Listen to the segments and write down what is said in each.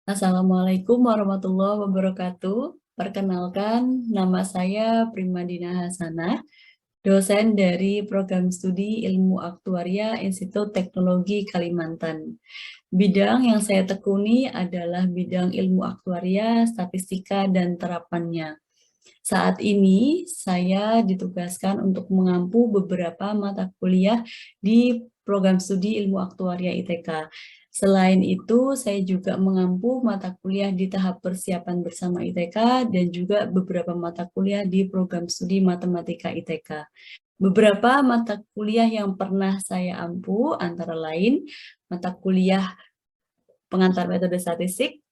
Assalamualaikum warahmatullahi wabarakatuh. Perkenalkan, nama saya Primadina Hasanah, dosen dari Program Studi Ilmu Aktuaria Institut Teknologi Kalimantan. Bidang yang saya tekuni adalah bidang ilmu aktuaria, statistika, dan terapannya. Saat ini saya ditugaskan untuk mengampu beberapa mata kuliah di program studi ilmu aktuaria ITK. Selain itu, saya juga mengampu mata kuliah di tahap persiapan bersama ITK dan juga beberapa mata kuliah di program studi matematika ITK. Beberapa mata kuliah yang pernah saya ampu antara lain mata kuliah pengantar metode statistik,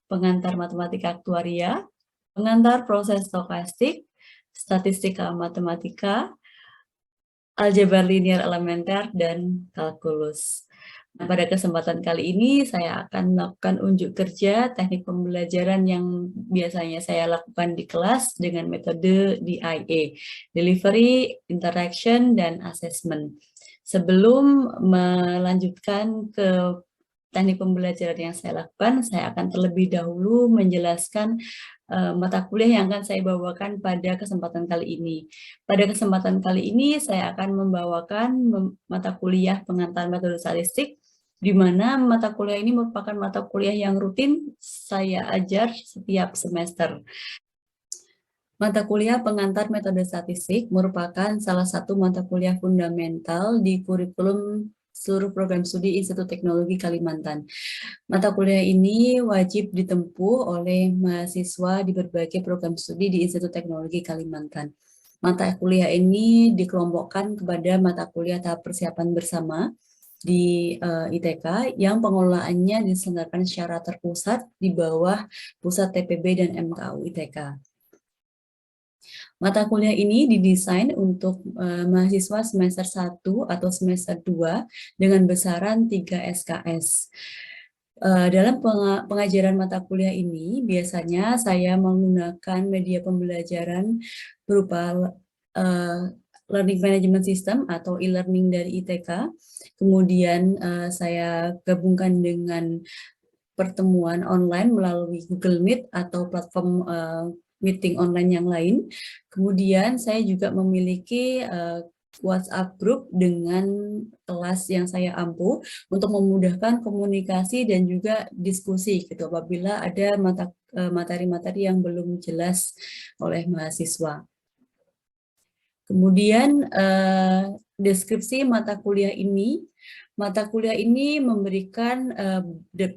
pengantar matematika aktuaria, pengantar proses stokastik, statistika matematika, aljabar linear elementer, dan kalkulus. Nah, pada kesempatan kali ini saya akan melakukan unjuk kerja teknik pembelajaran yang biasanya saya lakukan di kelas dengan metode DIA, Delivery, Interaction, dan Assessment. Sebelum melanjutkan ke teknik pembelajaran yang saya lakukan, saya akan terlebih dahulu menjelaskan mata kuliah yang akan saya bawakan pada kesempatan kali ini. Pada kesempatan kali ini, saya akan membawakan mata kuliah pengantar metode statistik, di mana mata kuliah ini merupakan mata kuliah yang rutin saya ajar setiap semester. Mata kuliah pengantar metode statistik merupakan salah satu mata kuliah fundamental di kurikulum seluruh program studi Institut Teknologi Kalimantan. Mata kuliah ini wajib ditempuh oleh mahasiswa di berbagai program studi di Institut Teknologi Kalimantan. Mata kuliah ini dikelompokkan kepada mata kuliah tahap persiapan bersama di ITK yang pengelolaannya diselenggarakan secara terpusat di bawah Pusat TPB dan MKU ITK. Mata kuliah ini didesain untuk mahasiswa semester 1 atau semester 2 dengan besaran 3 SKS. Dalam pengajaran mata kuliah ini, biasanya saya menggunakan media pembelajaran berupa Learning Management System atau e-learning dari ITK. Kemudian saya gabungkan dengan pertemuan online melalui Google Meet atau platform meeting online yang lain. Kemudian saya juga memiliki WhatsApp group dengan kelas yang saya ampu untuk memudahkan komunikasi dan juga diskusi gitu apabila ada materi-materi yang belum jelas oleh mahasiswa. Kemudian deskripsi mata kuliah ini. Mata kuliah ini memberikan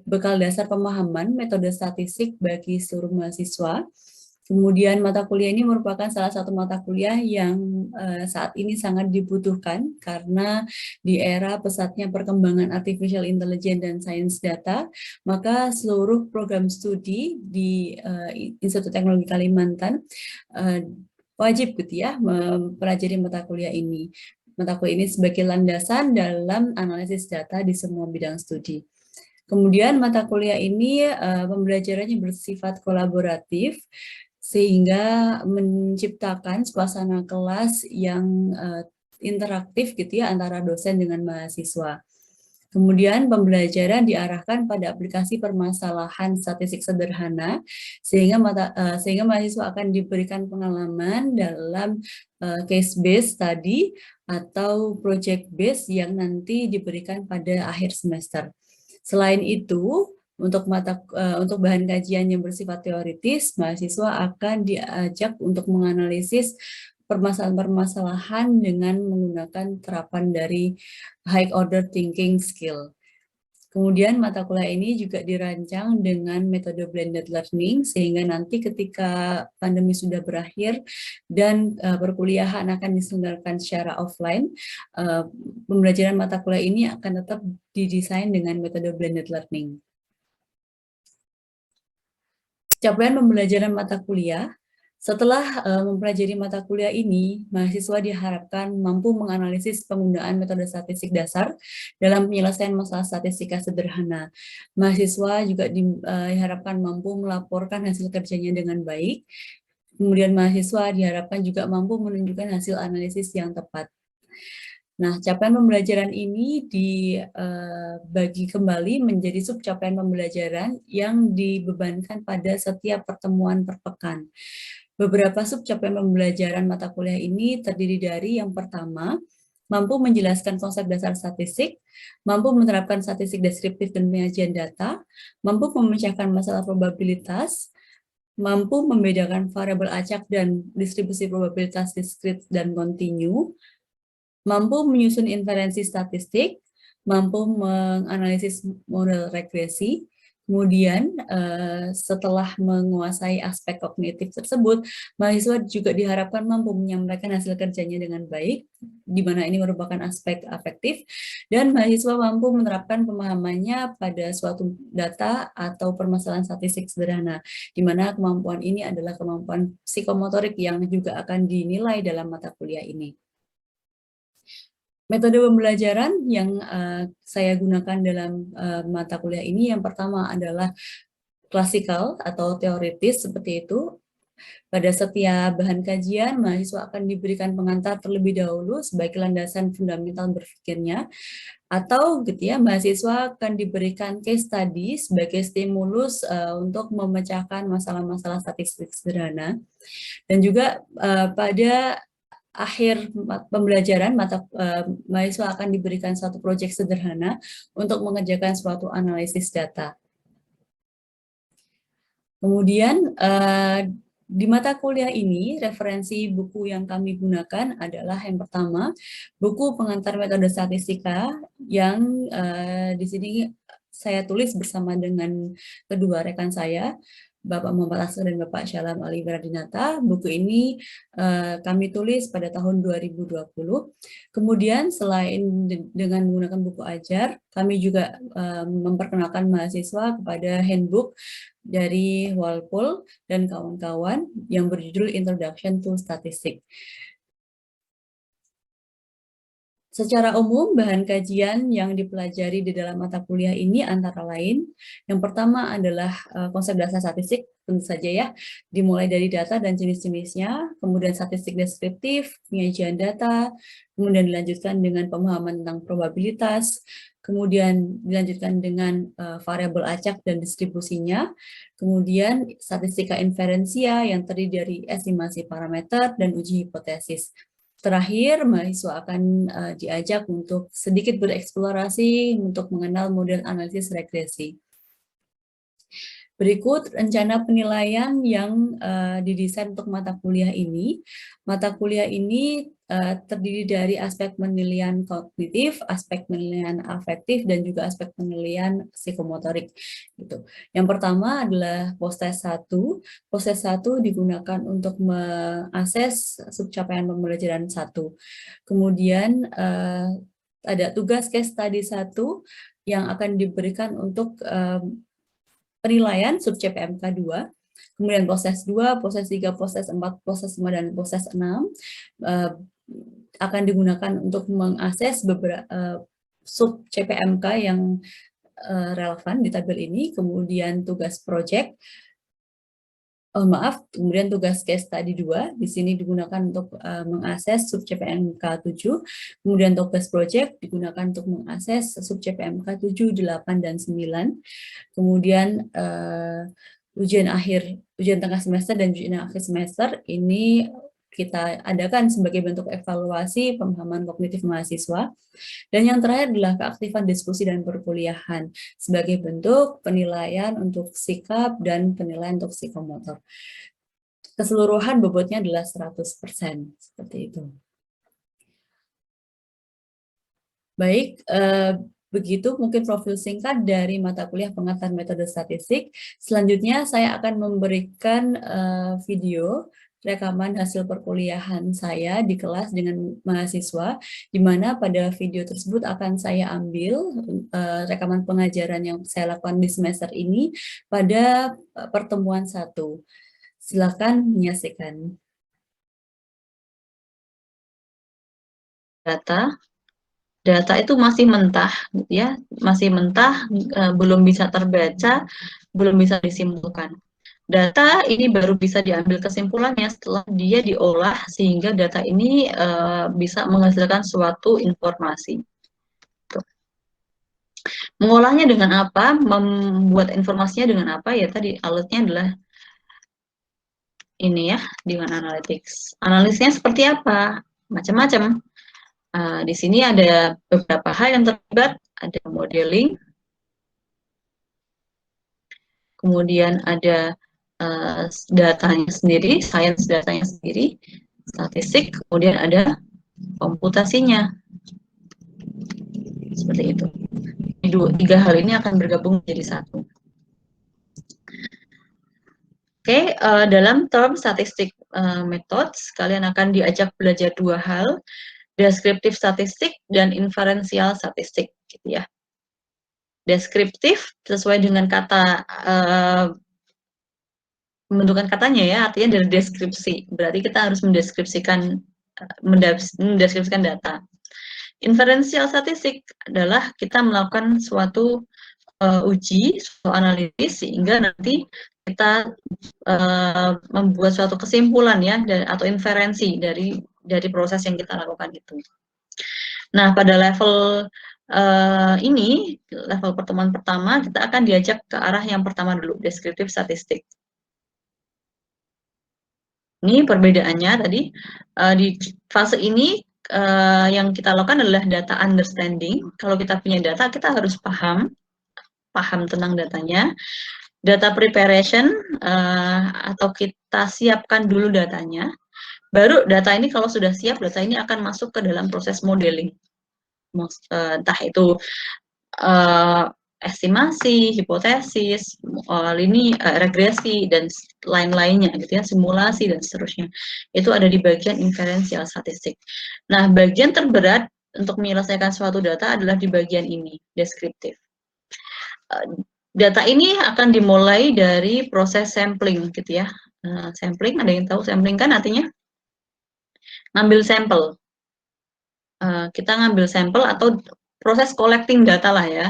bekal dasar pemahaman metode statistik bagi seluruh mahasiswa. Kemudian mata kuliah ini merupakan salah satu mata kuliah yang saat ini sangat dibutuhkan karena di era pesatnya perkembangan artificial intelligence dan science data, maka seluruh program studi di Institut Teknologi Kalimantan wajib gitu ya mempelajari mata kuliah ini. Mata kuliah ini sebagai landasan dalam analisis data di semua bidang studi. Kemudian mata kuliah ini pembelajarannya bersifat kolaboratif sehingga menciptakan suasana kelas yang interaktif gitu ya antara dosen dengan mahasiswa. Kemudian pembelajaran diarahkan pada aplikasi permasalahan statistik sederhana sehingga mahasiswa akan diberikan pengalaman dalam case based study atau project based yang nanti diberikan pada akhir semester. Selain itu, untuk bahan kajian yang bersifat teoritis, mahasiswa akan diajak untuk menganalisis permasalahan-permasalahan dengan menggunakan terapan dari high order thinking skill. Kemudian mata kuliah ini juga dirancang dengan metode blended learning sehingga nanti ketika pandemi sudah berakhir dan perkuliahan akan diselenggarakan secara offline, pembelajaran mata kuliah ini akan tetap didesain dengan metode blended learning. Capaian pembelajaran mata kuliah. Setelah mempelajari mata kuliah ini, mahasiswa diharapkan mampu menganalisis penggunaan metode statistik dasar dalam penyelesaian masalah statistika sederhana. Mahasiswa juga diharapkan mampu melaporkan hasil kerjanya dengan baik. Kemudian mahasiswa diharapkan juga mampu menunjukkan hasil analisis yang tepat. Nah, capaian pembelajaran ini dibagi kembali menjadi sub capaian pembelajaran yang dibebankan pada setiap pertemuan per pekan. Beberapa sub capaian pembelajaran mata kuliah ini terdiri dari yang pertama, mampu menjelaskan konsep dasar statistik, mampu menerapkan statistik deskriptif dan penyajian data, mampu memecahkan masalah probabilitas, mampu membedakan variabel acak dan distribusi probabilitas diskrit dan kontinu, mampu menyusun inferensi statistik, mampu menganalisis model regresi. Kemudian setelah menguasai aspek kognitif tersebut, mahasiswa juga diharapkan mampu menyampaikan hasil kerjanya dengan baik, di mana ini merupakan aspek afektif, dan mahasiswa mampu menerapkan pemahamannya pada suatu data atau permasalahan statistik sederhana, di mana kemampuan ini adalah kemampuan psikomotorik yang juga akan dinilai dalam mata kuliah ini. Metode pembelajaran yang saya gunakan dalam mata kuliah ini yang pertama adalah klasikal atau teoritis seperti itu. Pada setiap bahan kajian, mahasiswa akan diberikan pengantar terlebih dahulu sebagai landasan fundamental berpikirnya, atau gitu ya, mahasiswa akan diberikan case study sebagai stimulus untuk memecahkan masalah-masalah statistik sederhana. Dan juga pada akhir pembelajaran mahasiswa akan diberikan suatu proyek sederhana untuk mengerjakan suatu analisis data. Kemudian di mata kuliah ini referensi buku yang kami gunakan adalah yang pertama buku pengantar metode statistika yang di sini saya tulis bersama dengan kedua rekan saya, Bapak Muhammad Asgar dan Bapak Syalam Ali Wiradinata. Buku ini kami tulis pada tahun 2020. Kemudian selain dengan menggunakan buku ajar, kami juga memperkenalkan mahasiswa kepada handbook dari Walpole dan kawan-kawan yang berjudul Introduction to Statistics. Secara umum, bahan kajian yang dipelajari di dalam mata kuliah ini antara lain, yang pertama adalah konsep dasar statistik, tentu saja ya, dimulai dari data dan jenis-jenisnya, kemudian statistik deskriptif, penyajian data, kemudian dilanjutkan dengan pemahaman tentang probabilitas, kemudian dilanjutkan dengan variabel acak dan distribusinya, kemudian statistika inferensia yang terdiri dari estimasi parameter dan uji hipotesis. Terakhir, mahasiswa akan diajak untuk sedikit bereksplorasi untuk mengenal model analisis regresi. Berikut rencana penilaian yang didesain untuk mata kuliah ini. Mata kuliah ini terdiri dari aspek penilaian kognitif, aspek penilaian afektif, dan juga aspek penilaian psikomotorik. Gitu. Yang pertama adalah poses 1. Poses 1 digunakan untuk mengakses subcapaian pembelajaran 1. Kemudian ada tugas case study 1 yang akan diberikan untuk penilaian sub CPMK 2, kemudian proses 2, proses 3, proses 4, proses 5, dan proses 6 akan digunakan untuk mengakses beberapa sub CPMK yang relevan di tabel ini, kemudian tugas project, kemudian tugas case study 2, di sini digunakan untuk mengakses sub CPMK 7, kemudian tugas project digunakan untuk mengakses sub CPMK 7, 8, dan 9, kemudian ujian tengah semester dan ujian akhir semester ini kita adakan sebagai bentuk evaluasi pemahaman kognitif mahasiswa. Dan yang terakhir adalah keaktifan diskusi dan perkuliahan sebagai bentuk penilaian untuk sikap dan penilaian untuk psikomotor. Keseluruhan bobotnya adalah 100%, seperti itu. Baik, begitu mungkin profil singkat dari mata kuliah pengantar metode statistik. Selanjutnya saya akan memberikan video rekaman hasil perkuliahan saya di kelas dengan mahasiswa, di mana pada video tersebut akan saya ambil rekaman pengajaran yang saya lakukan di semester ini pada pertemuan 1. Silakan menyaksikan. Data itu masih mentah, ya, masih mentah, belum bisa terbaca, belum bisa disimpulkan. Data ini baru bisa diambil kesimpulannya setelah dia diolah sehingga data ini bisa menghasilkan suatu informasi. Tuh. Mengolahnya dengan apa? Membuat informasinya dengan apa? Ya tadi alatnya adalah ini ya, dengan analytics. Analisnya seperti apa? Macam-macam. Di sini ada beberapa hal yang terlibat, ada modeling, kemudian ada datanya sendiri, science datanya sendiri, statistik, kemudian ada komputasinya. Seperti itu. Tiga hal ini akan bergabung menjadi satu. Oke, dalam term statistik methods, kalian akan diajak belajar dua hal, deskriptif statistik dan inferensial statistik, gitu ya. Deskriptif sesuai dengan kata pembentukan katanya ya, artinya dari deskripsi. Berarti kita harus mendeskripsikan data. Inferensial statistik adalah kita melakukan suatu uji, suatu analisis sehingga nanti kita membuat suatu kesimpulan ya atau inferensi dari proses yang kita lakukan itu. Nah, pada level ini, level pertemuan pertama, kita akan diajak ke arah yang pertama dulu, deskriptif statistik. Ini perbedaannya tadi, di fase ini yang kita lakukan adalah data understanding. Kalau kita punya data, kita harus paham tentang datanya. Data preparation, atau kita siapkan dulu datanya. Baru data ini kalau sudah siap, data ini akan masuk ke dalam proses modeling. Entah itu estimasi, hipotesis, regresi, dan lain-lainnya gitu ya, simulasi dan seterusnya. Itu ada di bagian inferensial statistik. Nah, bagian terberat untuk menyelesaikan suatu data adalah di bagian ini, deskriptif. Data ini akan dimulai dari proses sampling gitu ya. Sampling, ada yang tahu sampling kan artinya? Ngambil sampel. Kita ngambil sampel atau proses collecting data lah ya.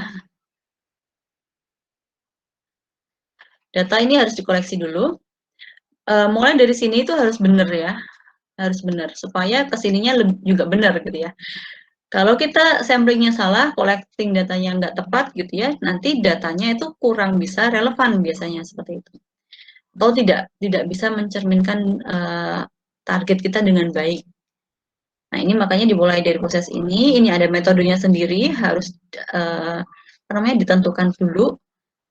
Data ini harus dikoleksi dulu. Mulai dari sini itu harus benar ya, harus benar supaya kesininya juga benar gitu ya. Kalau kita samplingnya salah, collecting datanya nggak tepat gitu ya, nanti datanya itu kurang bisa relevan biasanya seperti itu. Atau tidak bisa mencerminkan target kita dengan baik. Nah, ini makanya dimulai dari proses ini ada metodenya sendiri, harus ditentukan dulu.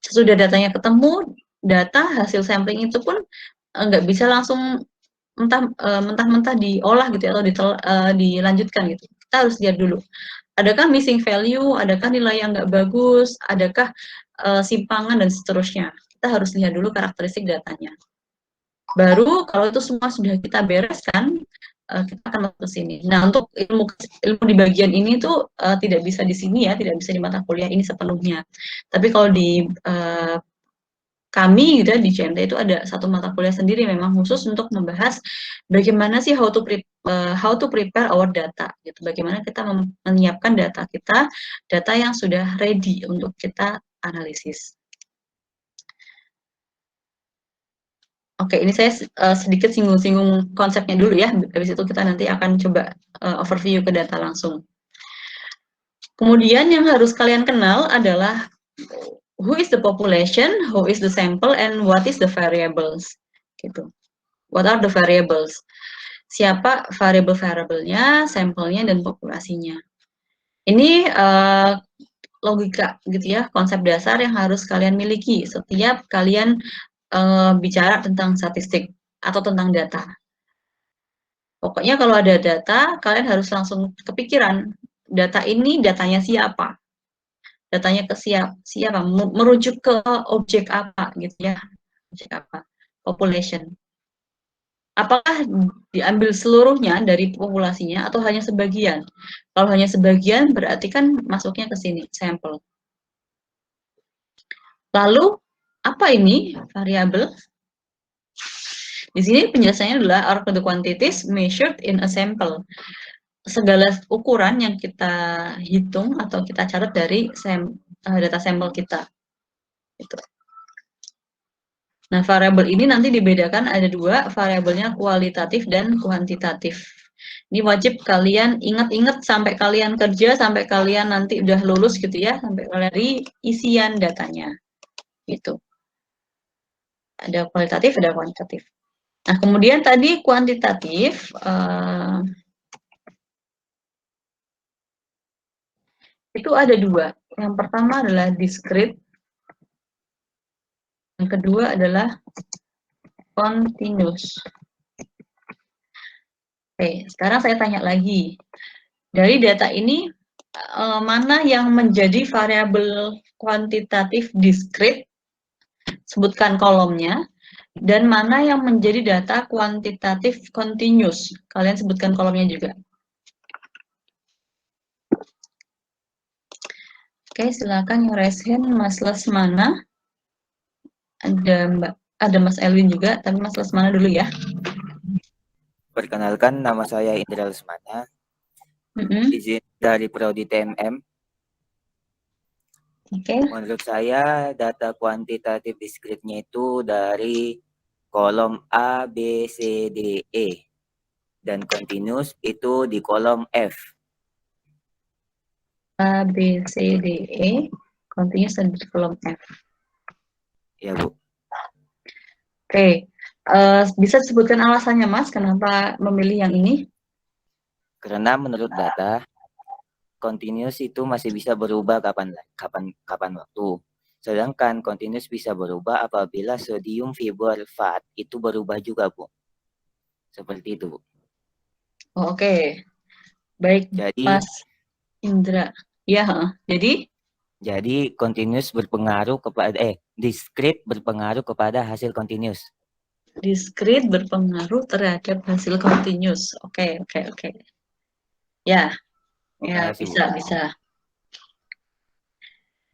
Sesudah datanya ketemu, data hasil sampling itu pun nggak bisa langsung mentah-mentah diolah gitu ya, atau dilanjutkan gitu. Kita harus lihat dulu. Adakah missing value, adakah nilai yang nggak bagus, adakah simpangan dan seterusnya. Kita harus lihat dulu karakteristik datanya. Baru kalau itu semua sudah kita bereskan, kita akan masuk ke sini. Nah, untuk ilmu di bagian ini tuh tidak bisa di sini ya, tidak bisa di mata kuliah ini sepenuhnya. Tapi kalau di kami gitu ya, di CMT itu ada satu mata kuliah sendiri memang khusus untuk membahas bagaimana sih how to prepare our data gitu. Bagaimana kita menyiapkan data kita, data yang sudah ready untuk kita analisis. Oke, ini saya sedikit singgung-singgung konsepnya dulu ya. Habis itu kita nanti akan coba overview ke data langsung. Kemudian yang harus kalian kenal adalah who is the population, who is the sample, and what is the variables. Gitu. What are the variables? Siapa variabel-variabelnya, sampelnya, dan populasinya. Ini logika gitu ya, konsep dasar yang harus kalian miliki setiap kalian bicara tentang statistik atau tentang data. Pokoknya kalau ada data, kalian harus langsung kepikiran, data ini datanya siapa? Datanya ke siapa? Merujuk ke objek apa gitu ya? Objek apa? Population. Apakah diambil seluruhnya dari populasinya atau hanya sebagian? Kalau hanya sebagian berarti kan masuknya ke sini, sampel. Lalu, apa ini variabel? Di sini penjelasannya adalah are the quantities measured in a sample. Segala ukuran yang kita hitung atau kita catat dari data sampel kita. Gitu. Nah, variabel ini nanti dibedakan ada dua, variabelnya kualitatif dan kuantitatif. Ini wajib kalian ingat-ingat sampai kalian kerja, sampai kalian nanti udah lulus gitu ya, sampai dari isian datanya. Gitu. Ada kualitatif, ada kuantitatif. Nah, kemudian tadi kuantitatif, itu ada dua. Yang pertama adalah discrete, yang kedua adalah continuous. Oke, sekarang saya tanya lagi. Dari data ini, mana yang menjadi variabel kuantitatif discrete, sebutkan kolomnya, dan mana yang menjadi data kuantitatif continuous, kalian sebutkan kolomnya juga. Oke, silakan yang raise hand, Mas Lesmana. Ada Mas Elwin juga, tapi Mas Lesmana dulu ya. Perkenalkan, nama saya Indra Lesmana, izin dari Prodi TMM. Oke. Menurut saya, data kuantitatif discrete-nya itu dari kolom A, B, C, D, E. Dan continuous itu di kolom F. A, B, C, D, E, continuous di kolom F. Ya, Bu. Oke. Bisa disebutkan alasannya, Mas, kenapa memilih yang ini? Karena menurut data, continuous itu masih bisa berubah kapan waktu. Sedangkan continuous bisa berubah apabila sodium fosfat itu berubah juga, Bu. Seperti itu, Bu. Oh, oke. Baik, Jadi, Mas Indra. Ya, jadi continuous berpengaruh kepada discrete berpengaruh kepada hasil continuous. Discrete berpengaruh terhadap hasil continuous. Oke. Ya, bisa.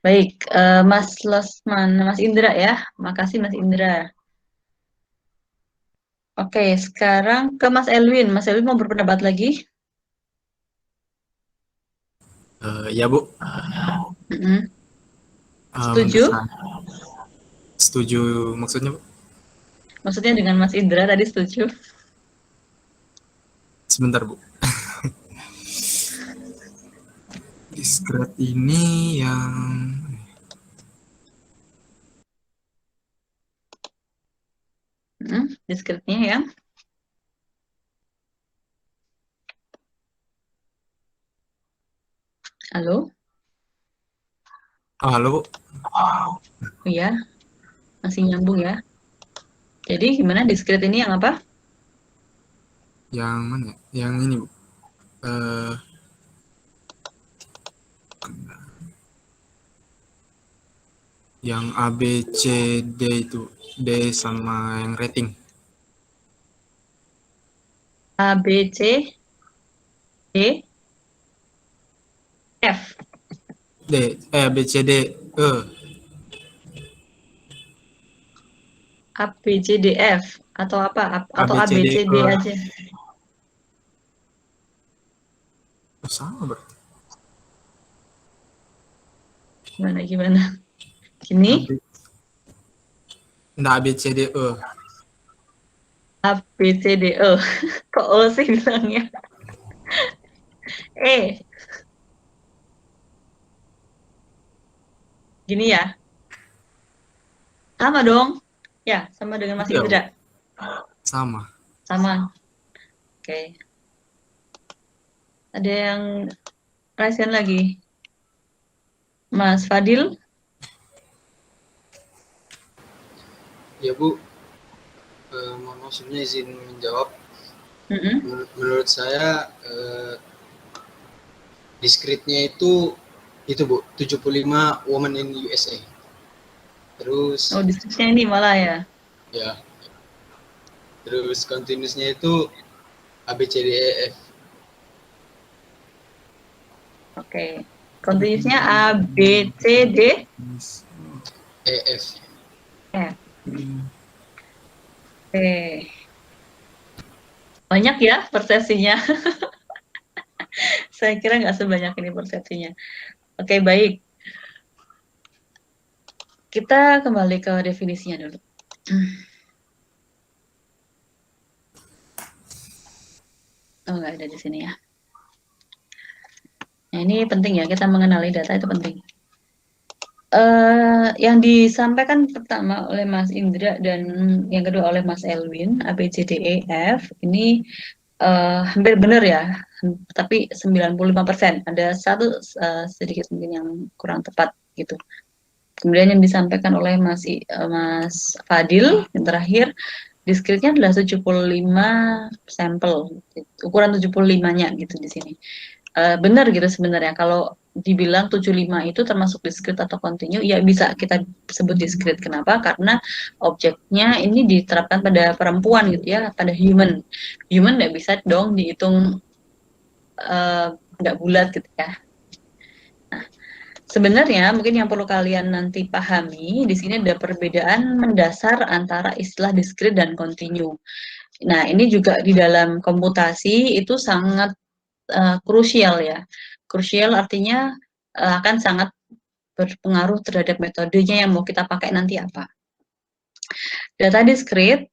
Baik, Mas Lesman, Mas Indra ya. Makasih Mas Indra. Oke, sekarang ke Mas Elwin. Mas Elwin mau berpendapat lagi? Ya, Bu. Setuju? Setuju maksudnya, Bu? Maksudnya dengan Mas Indra tadi setuju? Sebentar, Bu. Discrete ini yang Discrete-nya ya. Halo? halo, Bu. Oh ya, masih nyambung ya. Jadi gimana discrete ini yang apa? Yang mana? Yang ini, Bu. Yang A, B, C, D itu. D sama yang rating. A, B, C, D, F. A, B, C, D, E. A, B, C, D, F. Atau apa? Atau A, B, C, D E. aja? Sama berarti. Gimana? Gini? Nggak A, B, C, D, E. A, B, C, D, E. Kok O sih bilangnya? E. Gini ya? Sama dong. Ya, sama dengan Mas Iya, Indra. Sama. Oke. Ada yang raise lagi? Mas Fadil? Ya, Bu. Mohon maaf sebelumnya izin menjawab. Menurut saya discrete-nya itu Bu, 75 Women in USA. Terus discrete-nya ini malah ya. Ya. Terus continuous-nya itu A, B, C, D, E, F. Oke. Continuous-nya A, B, C, D, E, F. Oke. Banyak ya persepsinya. Saya kira nggak sebanyak ini persepsinya. Oke, baik. Kita kembali ke definisinya dulu. Oh, nggak ada di sini ya. Nah, ini penting ya, kita mengenali data itu penting. Yang disampaikan pertama oleh Mas Indra dan yang kedua oleh Mas Elwin, A, B, C, D, E, F, ini hampir benar ya, tapi 95%. Ada satu sedikit mungkin yang kurang tepat gitu. Kemudian yang disampaikan oleh Mas Fadil yang terakhir, discrete-nya adalah 75 sampel, ukuran 75-nya gitu di sini. Benar gitu sebenarnya, kalau dibilang 75 itu termasuk discrete atau continue, ya bisa kita sebut discrete. Kenapa? Karena objeknya ini diterapkan pada perempuan gitu ya, pada human. Human nggak bisa dong dihitung nggak bulat gitu ya. Nah, sebenarnya mungkin yang perlu kalian nanti pahami, di sini ada perbedaan mendasar antara istilah discrete dan continue. Nah, ini juga di dalam komputasi itu sangat krusial ya. Krusial artinya akan sangat berpengaruh terhadap metodenya yang mau kita pakai nanti apa. Data discrete,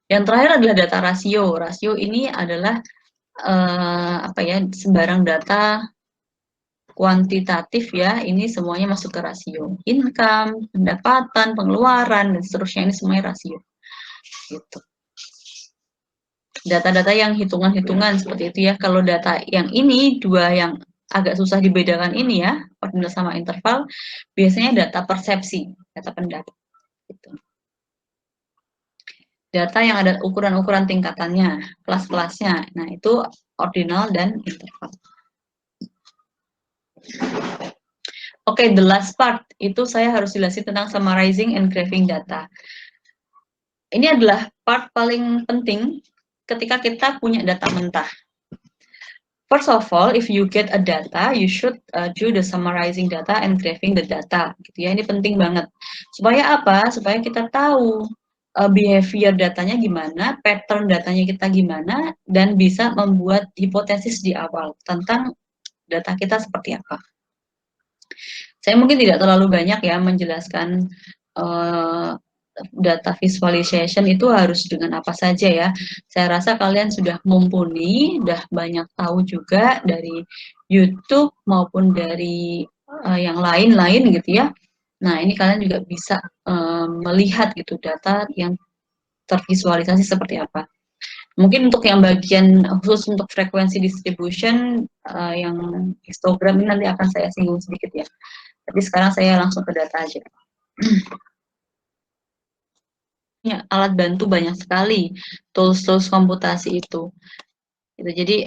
yang terakhir adalah data rasio. Rasio ini adalah sembarang data kuantitatif ya, ini semuanya masuk ke rasio. Income, pendapatan, pengeluaran, dan seterusnya, ini semuanya rasio. Gitu. Data-data yang hitungan-hitungan seperti itu ya. Kalau data yang ini, dua yang agak susah dibedakan ini ya, ordinal sama interval, biasanya data persepsi, data pendapat. Gitu. Data yang ada ukuran-ukuran tingkatannya, kelas-kelasnya. Nah, itu ordinal dan interval. Oke, the last part, itu saya harus jelasin tentang summarizing and graphing data. Ini adalah part paling penting ketika kita punya data mentah. First of all, if you get a data, you should do the summarizing data and graphing the data. Gitu ya, ini penting banget. Supaya apa? Supaya kita tahu behavior datanya gimana, pattern datanya kita gimana, dan bisa membuat hipotesis di awal tentang data kita seperti apa. Saya mungkin tidak terlalu banyak ya menjelaskan data visualization itu harus dengan apa saja ya. Saya rasa kalian sudah mumpuni, sudah banyak tahu juga dari YouTube maupun dari yang lain-lain gitu ya. Nah, ini kalian juga bisa melihat gitu data yang tervisualisasi seperti apa. Mungkin untuk yang bagian khusus untuk frekuensi distribution yang histogram ini nanti akan saya singgung sedikit ya. Tapi sekarang saya langsung ke data aja. Ya, alat bantu banyak sekali, tools-tools komputasi itu. Gitu. Jadi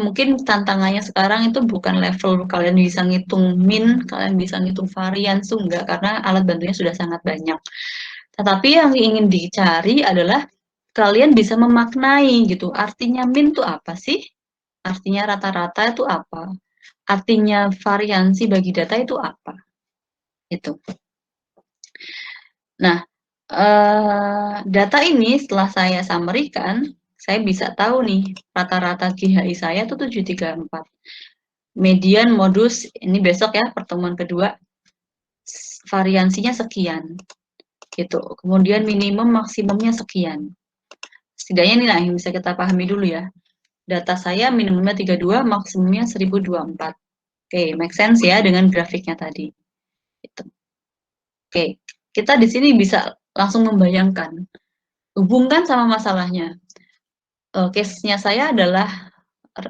mungkin tantangannya sekarang itu bukan level kalian bisa ngitung min, kalian bisa ngitung varian, enggak, karena alat bantunya sudah sangat banyak. Tetapi yang ingin dicari adalah kalian bisa memaknai gitu. Artinya min itu apa sih? Artinya rata-rata itu apa? Artinya variansi bagi data itu apa? Itu. Nah, data ini setelah saya summary-kan, saya bisa tahu nih rata-rata GHI saya itu 734. Median modus ini besok ya pertemuan kedua, variansinya sekian. Gitu. Kemudian minimum maksimumnya sekian. Setidaknya ini lah yang bisa kita pahami dulu ya. Data saya minimumnya 32, maksimumnya 1024. Oke, make sense ya dengan grafiknya tadi. Gitu. Oke, kita di sini bisa langsung membayangkan. Hubungkan sama masalahnya. Case-nya saya adalah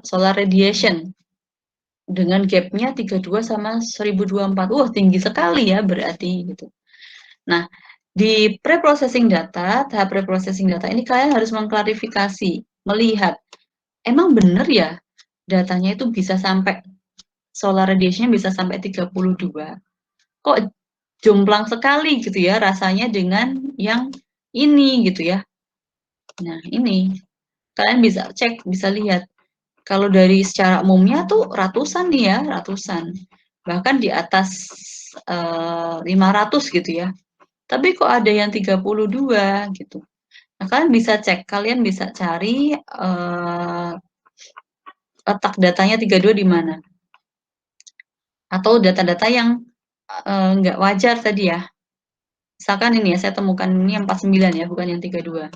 solar radiation. Dengan gap-nya 32 sama 1024. Wah, tinggi sekali ya berarti gitu. Nah, di pre-processing data, tahap pre-processing data ini kalian harus mengklarifikasi, melihat emang benar ya datanya itu bisa sampai solar radiation-nya bisa sampai 32. Kok jomplang sekali gitu ya rasanya dengan yang ini gitu ya. Nah, ini kalian bisa cek, bisa lihat. Kalau dari secara umumnya tuh ratusan nih ya, ratusan. Bahkan di atas 500 gitu ya. Tapi kok ada yang 32 gitu. Nah, kalian bisa cek, kalian bisa cari letak datanya 32 di mana. Atau data-data yang nggak wajar tadi ya. Misalkan ini ya, saya temukan ini yang 49 ya, bukan yang 32.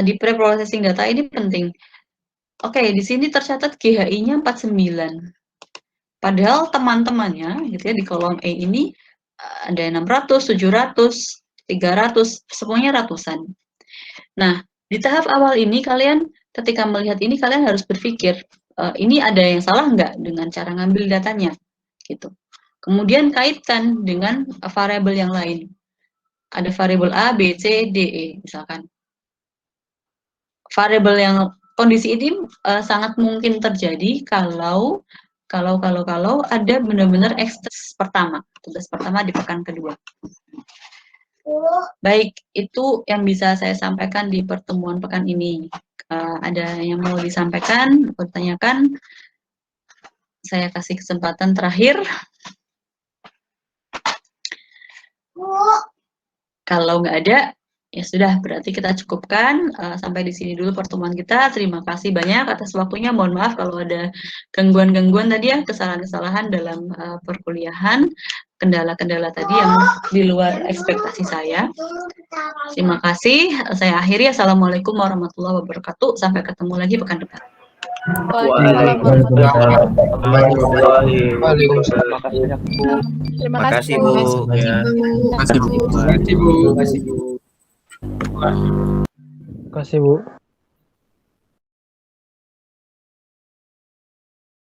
Di pre-processing data ini penting. Oke, di sini tercatat GHI-nya 49. Padahal teman-temannya gitu ya di kolom E ini ada 600, 700, 300, semuanya ratusan. Nah, di tahap awal ini kalian ketika melihat ini kalian harus berpikir ini ada yang salah nggak dengan cara ngambil datanya gitu. Kemudian kaitkan dengan variabel yang lain. Ada variabel A, B, C, D, E misalkan. Variabel yang kondisi ini sangat mungkin terjadi kalau ada benar-benar ekses pertama, tugas pertama di pekan kedua. Baik, itu yang bisa saya sampaikan di pertemuan pekan ini. Ada yang mau disampaikan, bertanyakan? Saya kasih kesempatan terakhir. Kalau nggak ada, ya sudah, berarti kita cukupkan. Sampai di sini dulu pertemuan kita. Terima kasih banyak atas waktunya. Mohon maaf kalau ada gangguan-gangguan tadi ya, kesalahan-kesalahan dalam perkuliahan, kendala-kendala tadi yang di luar ekspektasi saya. Terima kasih. Saya akhiri. Assalamualaikum warahmatullahi wabarakatuh. Sampai ketemu lagi pekan depan. Waalaikumsalam. Waalaikumsalam. Terima kasih Bu. Terima kasih Bu. Terima kasih Bu. Terima kasih Bu.